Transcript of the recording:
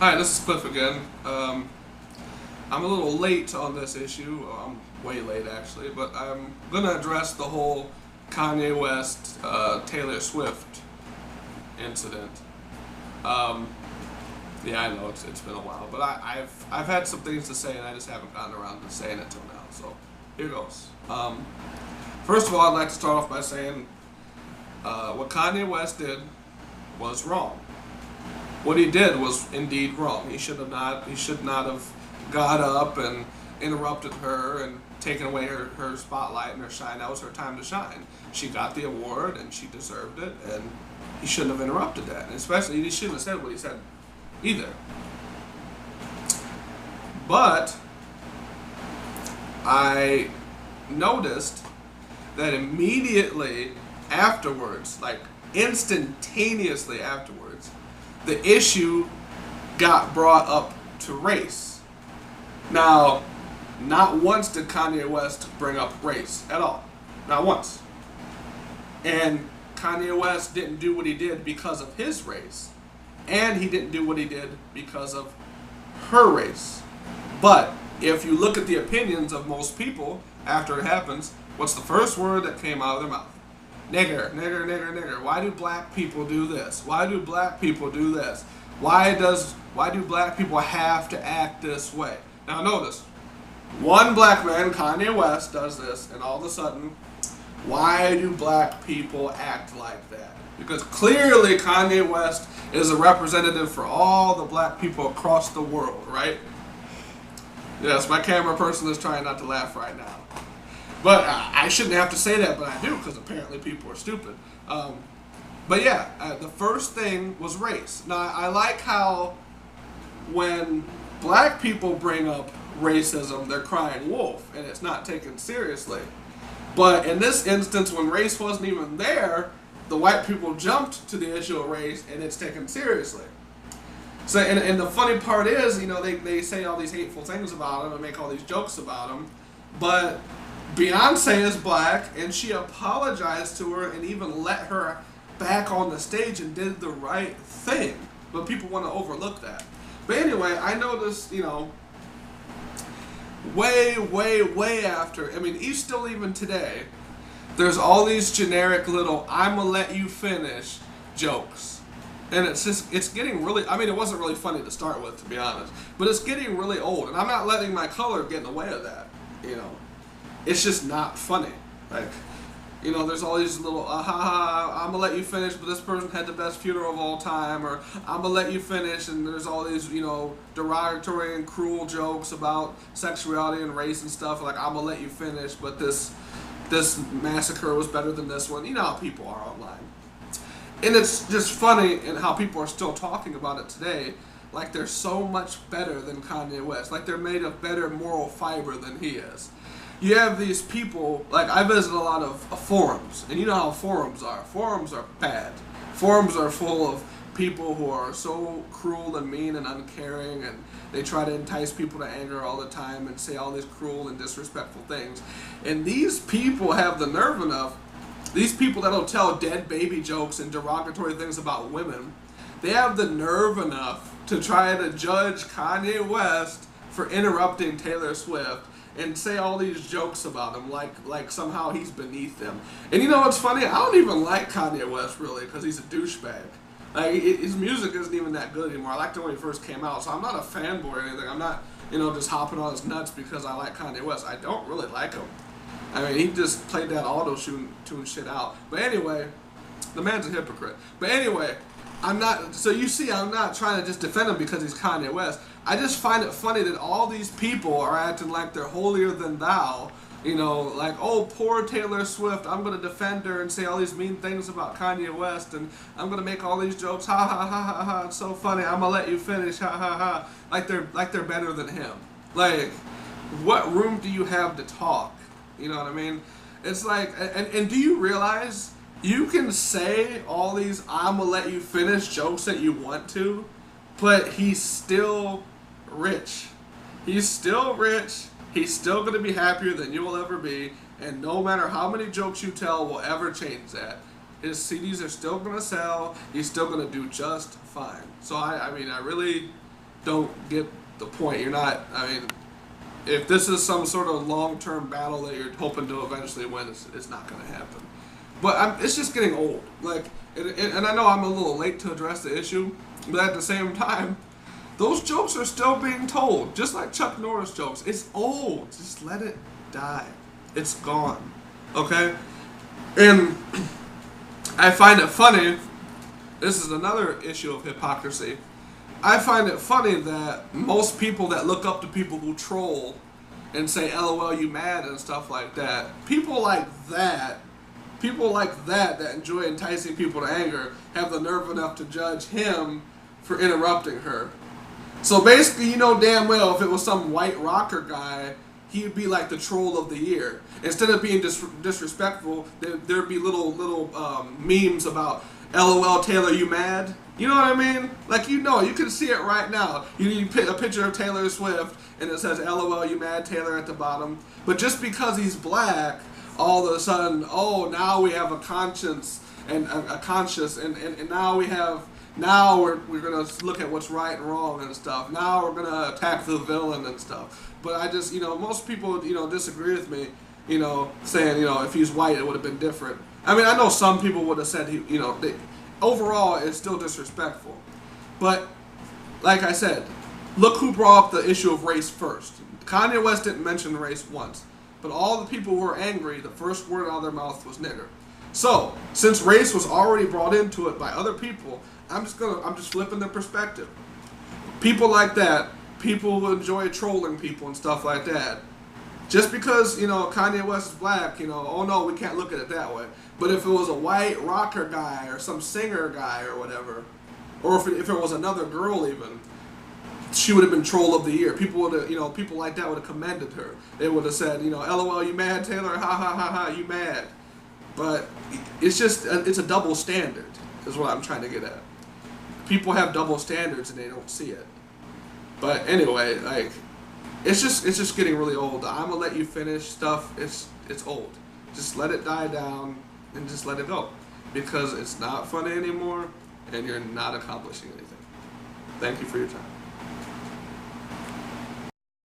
Hi, this is Cliff again. I'm a little late on this issue. I'm way late actually, but I'm gonna address the whole Kanye West, Taylor Swift incident. Um, yeah, I know it's been a while, but I've had some things to say and I just haven't gotten around to saying it till now. So here goes. First of all, I'd like to start off by saying what Kanye West did was wrong. What he did was indeed wrong. He should not have got up and interrupted her and taken away her spotlight and her shine. That was her time to shine. She got the award and she deserved it, and he shouldn't have interrupted that. And especially, he shouldn't have said what he said either. But I noticed that immediately afterwards, like instantaneously afterwards, the issue got brought up to race. Now, not once did Kanye West bring up race at all. Not once. And Kanye West didn't do what he did because of his race. And he didn't do what he did because of her race. But if you look at the opinions of most people after it happens, what's the first word that came out of their mouth? Nigger, nigger, nigger, nigger. Why do black people do this? Why do black people do this? Why do black people have to act this way? Now notice, one black man, Kanye West, does this, and all of a sudden, why do black people act like that? Because clearly Kanye West is a representative for all the black people across the world, right? Yes, my camera person is trying not to laugh right now. But I shouldn't have to say that, but I do, because apparently people are stupid. But yeah, the first thing was race. Now, I like how when black people bring up racism, they're crying wolf, and it's not taken seriously. But in this instance, when race wasn't even there, the white people jumped to the issue of race, and it's taken seriously. So, and the funny part is, they say all these hateful things about him and make all these jokes about him, but Beyonce is black, and she apologized to her and even let her back on the stage and did the right thing. But people want to overlook that. But anyway, I noticed, way after, even today, there's all these generic little "I'ma let you finish" jokes. And it's getting really, it wasn't really funny to start with, to be honest. But it's getting really old, and I'm not letting my color get in the way of that, It's just not funny. Like, there's all these little, I'm gonna let you finish, but this person had the best funeral of all time, or I'm gonna let you finish, and there's all these, derogatory and cruel jokes about sexuality and race and stuff, like, I'm gonna let you finish, but this massacre was better than this one. You know how people are online. And it's just funny in how people are still talking about it today, like they're so much better than Kanye West, like they're made of better moral fiber than he is. You have these people, like I visit a lot of forums, and you know how forums are. Forums are bad. Forums are full of people who are so cruel and mean and uncaring, and they try to entice people to anger all the time and say all these cruel and disrespectful things. And these people have the nerve enough, these people that'll tell dead baby jokes and derogatory things about women, they have the nerve enough to try to judge Kanye West for interrupting Taylor Swift and say all these jokes about him like somehow he's beneath them. And you know what's funny? I don't even like Kanye West really, because he's a douchebag. Like, his music isn't even that good anymore. I liked it when he first came out, so I'm not a fanboy or anything. I'm not, just hopping on his nuts because I like Kanye West. I don't really like him. He just played that auto-tune shit out. But anyway, the man's a hypocrite. But anyway, I'm not trying to just defend him because he's Kanye West. I just find it funny that all these people are acting like they're holier than thou. Like, oh, poor Taylor Swift, I'm going to defend her and say all these mean things about Kanye West, and I'm going to make all these jokes, ha ha ha ha ha, it's so funny, I'm going to let you finish, ha ha ha, like they're better than him. Like, what room do you have to talk? You know what I mean? It's like, and do you realize you can say all these "I'ma let you finish" jokes that you want to, but he's still rich. He's still rich. He's still going to be happier than you will ever be, and no matter how many jokes you tell will ever change that. His CDs are still going to sell. He's still going to do just fine. So I don't get the point. You're not. I mean, if this is some sort of long-term battle that you're hoping to eventually win, it's not going to happen. But it's just getting old. Like, and I know I'm a little late to address the issue, but at the same time, those jokes are still being told, just like Chuck Norris jokes. It's old. Just let it die. It's gone. Okay? And I find it funny. This is another issue of hypocrisy. I find it funny that most people that look up to people who troll and say, LOL, you mad, and stuff like that, people like that that enjoy enticing people to anger have the nerve enough to judge him for interrupting her. So basically, you know damn well if it was some white rocker guy, he'd be like the troll of the year. Instead of being disrespectful, there'd be little memes about, LOL, Taylor, you mad? You know what I mean? Like, you can see it right now. You a picture of Taylor Swift, and it says, LOL, you mad, Taylor, at the bottom. But just because he's black, all of a sudden, oh, now we have a conscience, and now we're gonna look at what's right and wrong and stuff. Now we're gonna attack the villain and stuff. But I just, most people, disagree with me, saying, if he's white, it would have been different. I mean, I know some people would have said overall, it's still disrespectful. But, like I said, look who brought up the issue of race first. Kanye West didn't mention race once. But all the people who were angry, the first word out of their mouth was nigger. So, since race was already brought into it by other people, I'm just flipping the perspective. People like that, people who enjoy trolling people and stuff like that, just because, Kanye West is black, oh no, we can't look at it that way. But if it was a white rocker guy or some singer guy or whatever, or if it was another girl even, she would have been troll of the year. People would have, people like that would have commended her. They would have said, LOL, you mad, Taylor? Ha ha ha ha, you mad? But it's a double standard, is what I'm trying to get at. People have double standards and they don't see it. But anyway, like, it's just getting really old. I'm gonna let you finish stuff. It's old. Just let it die down and just let it go, because it's not funny anymore and you're not accomplishing anything. Thank you for your time.